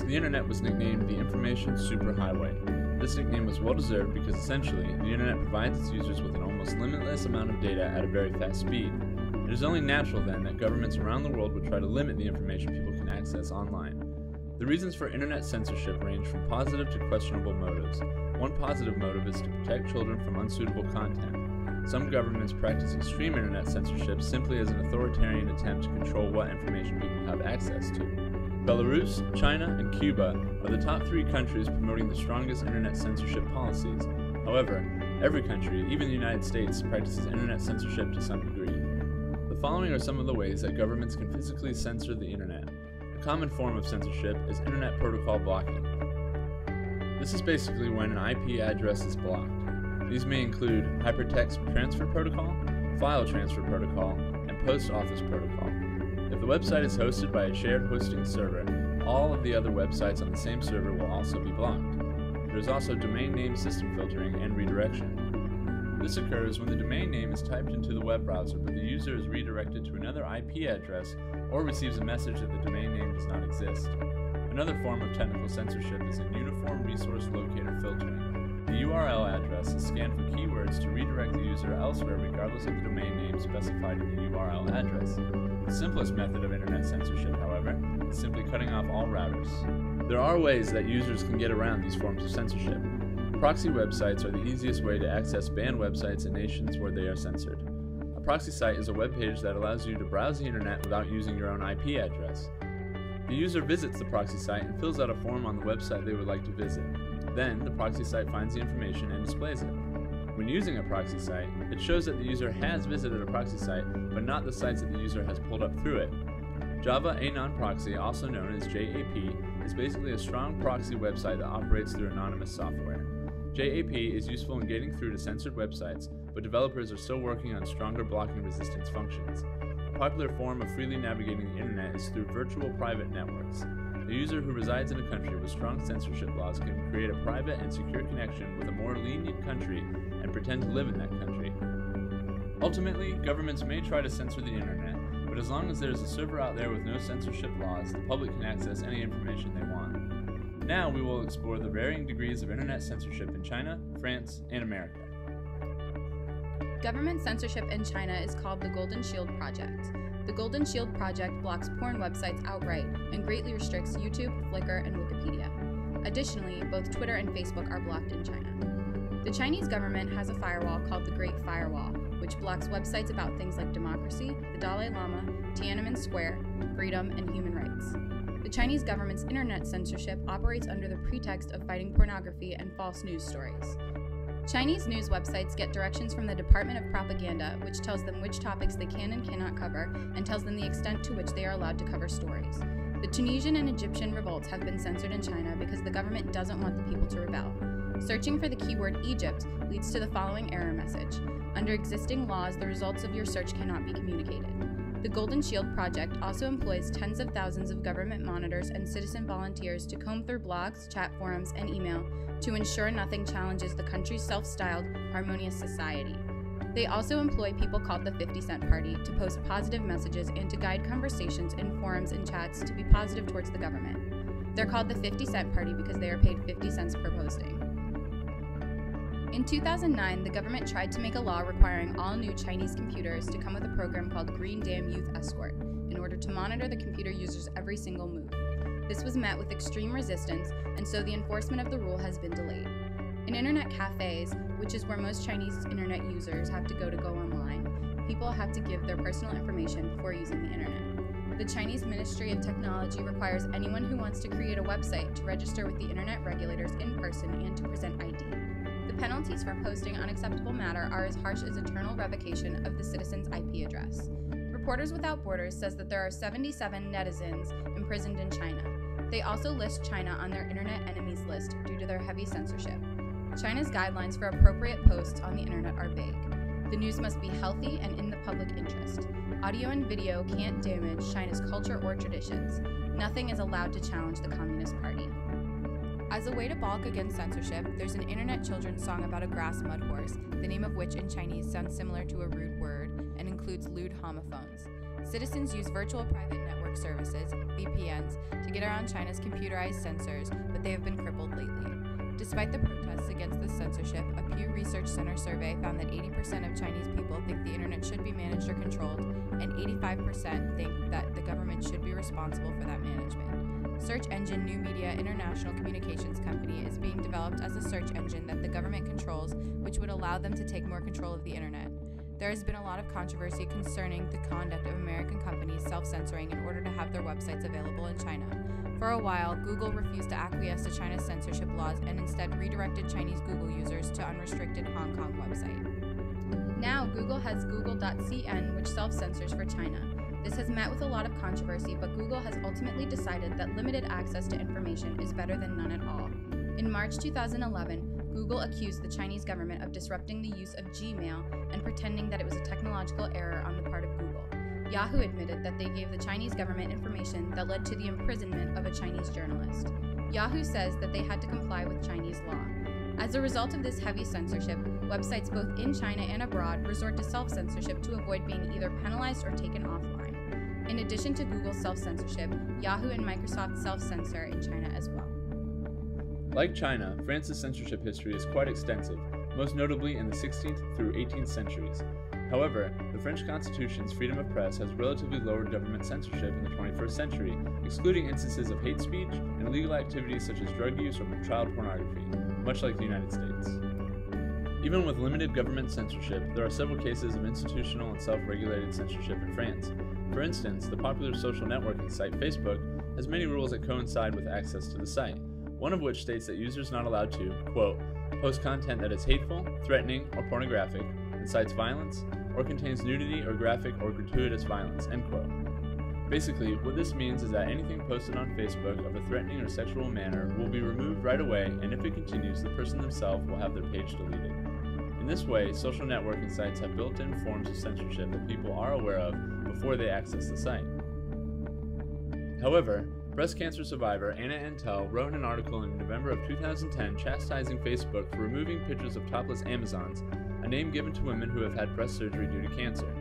the internet was nicknamed the Information Superhighway. This nickname was well-deserved because essentially, the internet provides its users with an almost limitless amount of data at a very fast speed. It is only natural then that governments around the world would try to limit the information people can access online. The reasons for internet censorship range from positive to questionable motives. One positive motive is to protect children from unsuitable content. Some governments practice extreme internet censorship simply as an authoritarian attempt to control what information people have access to. Belarus, China, and Cuba are the top 3 countries promoting the strongest internet censorship policies. However, every country, even the United States, practices internet censorship to some degree. The following are some of the ways that governments can physically censor the internet. A common form of censorship is internet protocol blocking. This is basically when an IP address is blocked. These may include hypertext transfer protocol, file transfer protocol, and post office protocol. If the website is hosted by a shared hosting server, all of the other websites on the same server will also be blocked. There is also domain name system filtering and redirection. This occurs when the domain name is typed into the web browser, but the user is redirected to another IP address or receives a message that the domain name does not exist. Another form of technical censorship is in uniform resource locator filtering. The URL address is scanned for keywords to redirect the user elsewhere regardless of the domain name specified in the URL address. The simplest method of internet censorship, however, is simply cutting off all routers. There are ways that users can get around these forms of censorship. Proxy websites are the easiest way to access banned websites in nations where they are censored. A proxy site is a web page that allows you to browse the internet without using your own IP address. The user visits the proxy site and fills out a form on the website they would like to visit. Then, the proxy site finds the information and displays it. When using a proxy site, it shows that the user has visited a proxy site, but not the sites that the user has pulled up through it. Java Anon Proxy, also known as JAP, is basically a strong proxy website that operates through anonymous software. JAP is useful in getting through to censored websites, but developers are still working on stronger blocking resistance functions. A popular form of freely navigating the internet is through virtual private networks. A user who resides in a country with strong censorship laws can create a private and secure connection with a more lenient country and pretend to live in that country. Ultimately, governments may try to censor the internet, but as long as there is a server out there with no censorship laws, the public can access any information they want. Now we will explore the varying degrees of internet censorship in China, France, and America. Government censorship in China is called the Golden Shield Project. The Golden Shield Project blocks porn websites outright and greatly restricts YouTube, Flickr, and Wikipedia. Additionally, both Twitter and Facebook are blocked in China. The Chinese government has a firewall called the Great Firewall, which blocks websites about things like democracy, the Dalai Lama, Tiananmen Square, freedom, and human rights. The Chinese government's internet censorship operates under the pretext of fighting pornography and false news stories. Chinese news websites get directions from the Department of Propaganda, which tells them which topics they can and cannot cover, and tells them the extent to which they are allowed to cover stories. The Tunisian and Egyptian revolts have been censored in China because the government doesn't want the people to rebel. Searching for the keyword Egypt leads to the following error message. Under existing laws, the results of your search cannot be communicated. The Golden Shield Project also employs tens of thousands of government monitors and citizen volunteers to comb through blogs, chat forums, and email to ensure nothing challenges the country's self-styled harmonious society. They also employ people called the 50-cent Party to post positive messages and to guide conversations in forums and chats to be positive towards the government. They're called the 50-cent Party because they are paid 50 cents per posting. In 2009, the government tried to make a law requiring all new Chinese computers to come with a program called Green Dam Youth Escort in order to monitor the computer users' every single move. This was met with extreme resistance, and so the enforcement of the rule has been delayed. In internet cafes, which is where most Chinese internet users have to go online, people have to give their personal information before using the internet. The Chinese Ministry of Technology requires anyone who wants to create a website to register with the internet regulators in person and to present ID. The penalties for posting unacceptable matter are as harsh as eternal revocation of the citizen's IP address. Reporters Without Borders says that there are 77 netizens imprisoned in China. They also list China on their internet enemies list due to their heavy censorship. China's guidelines for appropriate posts on the internet are vague. The news must be healthy and in the public interest. Audio and video can't damage China's culture or traditions. Nothing is allowed to challenge the Communist Party. As a way to balk against censorship, there's an internet children's song about a grass mud horse, the name of which in Chinese sounds similar to a rude word and includes lewd homophones. Citizens use virtual private network services, VPNs, to get around China's computerized censors, but they have been crippled lately. Despite the protests against this censorship, a Pew Research Center survey found that 80% of Chinese people think the internet should be managed or controlled, and 85% think that the government should be responsible for that management. Search engine New Media International Communications Company is being developed as a search engine that the government controls, which would allow them to take more control of the internet. There has been a lot of controversy concerning the conduct of American companies self-censoring in order to have their websites available in China. For a while, Google refused to acquiesce to China's censorship laws and instead redirected Chinese Google users to unrestricted Hong Kong website. Now, Google has Google.cn, which self-censors for China. This has met with a lot of controversy, but Google has ultimately decided that limited access to information is better than none at all. In March 2011, Google accused the Chinese government of disrupting the use of Gmail and pretending that it was a technological error on the part of Google. Yahoo admitted that they gave the Chinese government information that led to the imprisonment of a Chinese journalist. Yahoo says that they had to comply with Chinese law. As a result of this heavy censorship, websites both in China and abroad resort to self-censorship to avoid being either penalized or taken offline. In addition to Google's self-censorship, Yahoo and Microsoft self-censor in China as well. Like China, France's censorship history is quite extensive, most notably in the 16th through 18th centuries. However, the French Constitution's freedom of press has relatively lowered government censorship in the 21st century, excluding instances of hate speech and illegal activities such as drug use or child pornography, much like the United States. Even with limited government censorship, there are several cases of institutional and self-regulated censorship in France. For instance, the popular social networking site Facebook has many rules that coincide with access to the site, one of which states that users are not allowed to, quote, post content that is hateful, threatening, or pornographic, incites violence, or contains nudity or graphic or gratuitous violence, end quote. Basically, what this means is that anything posted on Facebook of a threatening or sexual manner will be removed right away, and if it continues, the person themselves will have their page deleted. In this way, social networking sites have built-in forms of censorship that people are aware of before they access the site. However, breast cancer survivor Anna Antel wrote an article in November of 2010 chastising Facebook for removing pictures of topless Amazons, a name given to women who have had breast surgery due to cancer.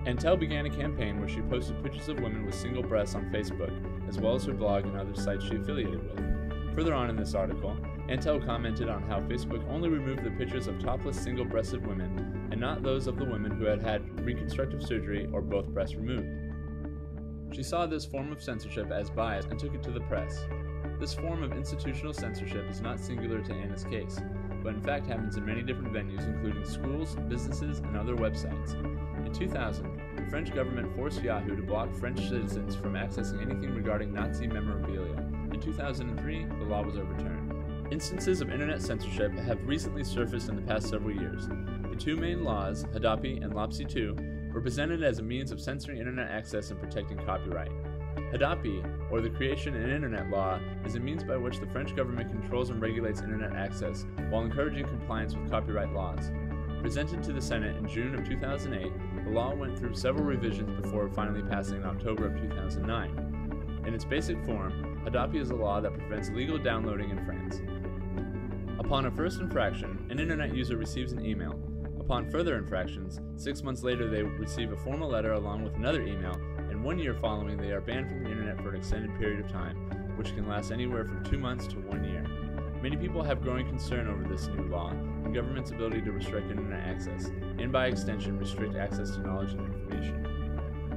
Antel began a campaign where she posted pictures of women with single breasts on Facebook, as well as her blog and other sites she affiliated with. Further on in this article, Antel commented on how Facebook only removed the pictures of topless single-breasted women, and not those of the women who had had reconstructive surgery or both breasts removed. She saw this form of censorship as bias and took it to the press. This form of institutional censorship is not singular to Anna's case, but in fact happens in many different venues including schools, businesses, and other websites. In 2000, the French government forced Yahoo to block French citizens from accessing anything regarding Nazi memorabilia. In 2003, the law was overturned. Instances of internet censorship have recently surfaced in the past several years. The two main laws, Hadopi and LOPSI 2, were presented as a means of censoring internet access and protecting copyright. Hadopi, or the Creation and Internet Law, is a means by which the French government controls and regulates internet access while encouraging compliance with copyright laws. Presented to the Senate in June of 2008, the law went through several revisions before finally passing in October of 2009. In its basic form, Hadopi is a law that prevents illegal downloading in France. Upon a first infraction, an internet user receives an email. Upon further infractions, 6 months later they receive a formal letter along with another email, and 1 year following they are banned from the internet for an extended period of time, which can last anywhere from 2 months to 1 year. Many people have growing concern over this new law and government's ability to restrict internet access, and by extension restrict access to knowledge and information.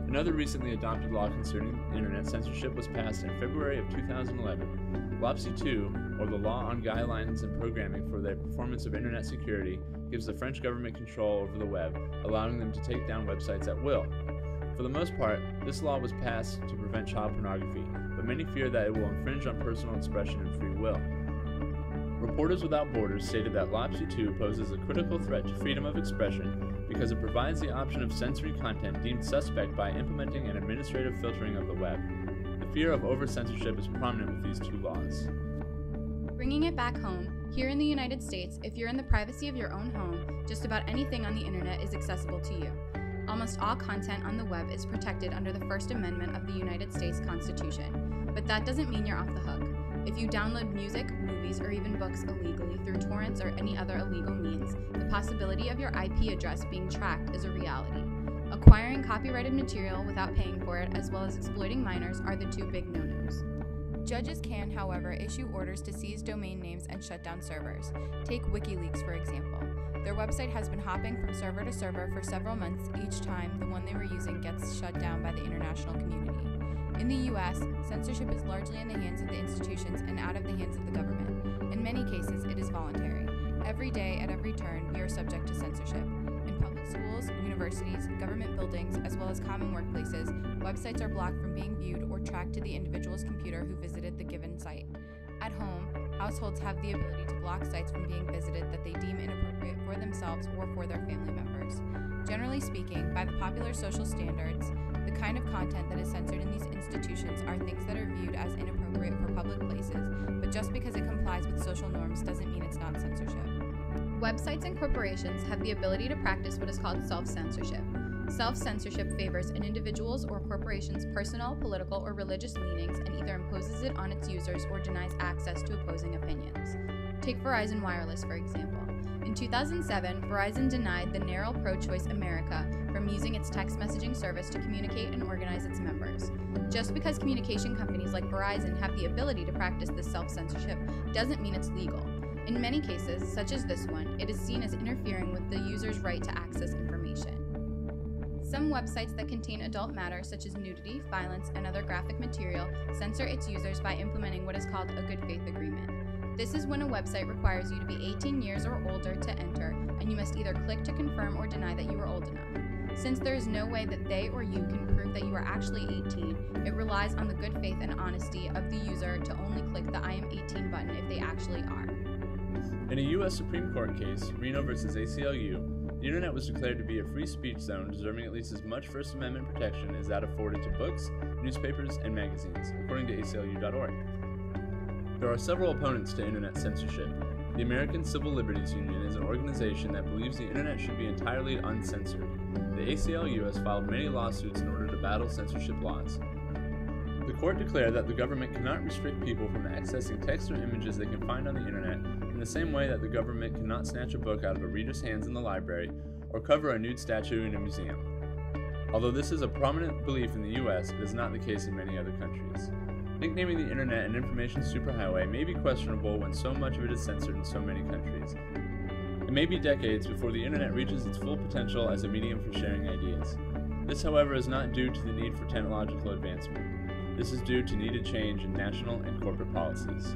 Another recently adopted law concerning internet censorship was passed in February of 2011. LOPSI 2, or the Law on Guidelines and Programming for the Performance of Internet Security, gives the French government control over the web, allowing them to take down websites at will. For the most part, this law was passed to prevent child pornography, but many fear that it will infringe on personal expression and free will. Reporters Without Borders stated that LOPSI 2 poses a critical threat to freedom of expression because it provides the option of censoring content deemed suspect by implementing an administrative filtering of the web. The fear of over-censorship is prominent with these two laws. Bringing it back home, here in the United States, if you're in the privacy of your own home, just about anything on the internet is accessible to you. Almost all content on the web is protected under the First Amendment of the United States Constitution, but that doesn't mean you're off the hook. If you download music, movies, or even books illegally through torrents or any other illegal means, the possibility of your IP address being tracked is a reality. Acquiring copyrighted material without paying for it, as well as exploiting minors, are the two big no-nos. Judges can, however, issue orders to seize domain names and shut down servers. Take WikiLeaks, for example. Their website has been hopping from server to server for several months each time the one they were using gets shut down by the international community. In the US, censorship is largely in the hands of the institutions and out of the hands of the government. In many cases, it is voluntary. Every day, at every turn, we are subject to censorship. In public schools, universities, government buildings, as well as common workplaces, websites are blocked from being viewed or tracked to the individual's computer who visited the given site. At home, households have the ability to block sites from being visited that they deem inappropriate for themselves or for their family members. Generally speaking, by the popular social standards, the kind of content that is censored in these institutions are things that are viewed as inappropriate for public places, but just because it complies with social norms doesn't mean it's not censorship. Websites and corporations have the ability to practice what is called self-censorship. Self-censorship favors an individual's or corporation's personal, political, or religious leanings and either imposes it on its users or denies access to opposing opinions. Take Verizon Wireless, for example. In 2007, Verizon denied the narrow pro-choice America from using its text messaging service to communicate and organize its members. Just because communication companies like Verizon have the ability to practice this self-censorship doesn't mean it's legal. In many cases, such as this one, it is seen as interfering with the user's right to access information. Some websites that contain adult matter, such as nudity, violence, and other graphic material, censor its users by implementing what is called a good faith agreement. This is when a website requires you to be 18 years or older to enter, and you must either click to confirm or deny that you are old enough. Since there is no way that they or you can prove that you are actually 18, it relies on the good faith and honesty of the user to only click the I am 18 button if they actually are. In a U.S. Supreme Court case, Reno versus ACLU, the internet was declared to be a free speech zone deserving at least as much First Amendment protection as that afforded to books, newspapers, and magazines, according to ACLU.org. There are several opponents to internet censorship. The American Civil Liberties Union is an organization that believes the internet should be entirely uncensored. The ACLU has filed many lawsuits in order to battle censorship laws. The court declared that the government cannot restrict people from accessing text or images they can find on the internet in the same way that the government cannot snatch a book out of a reader's hands in the library or cover a nude statue in a museum. Although this is a prominent belief in the U.S., it is not the case in many other countries. Nicknaming the internet an information superhighway may be questionable when so much of it is censored in so many countries. It may be decades before the internet reaches its full potential as a medium for sharing ideas. This, however, is not due to the need for technological advancement. This is due to needed change in national and corporate policies.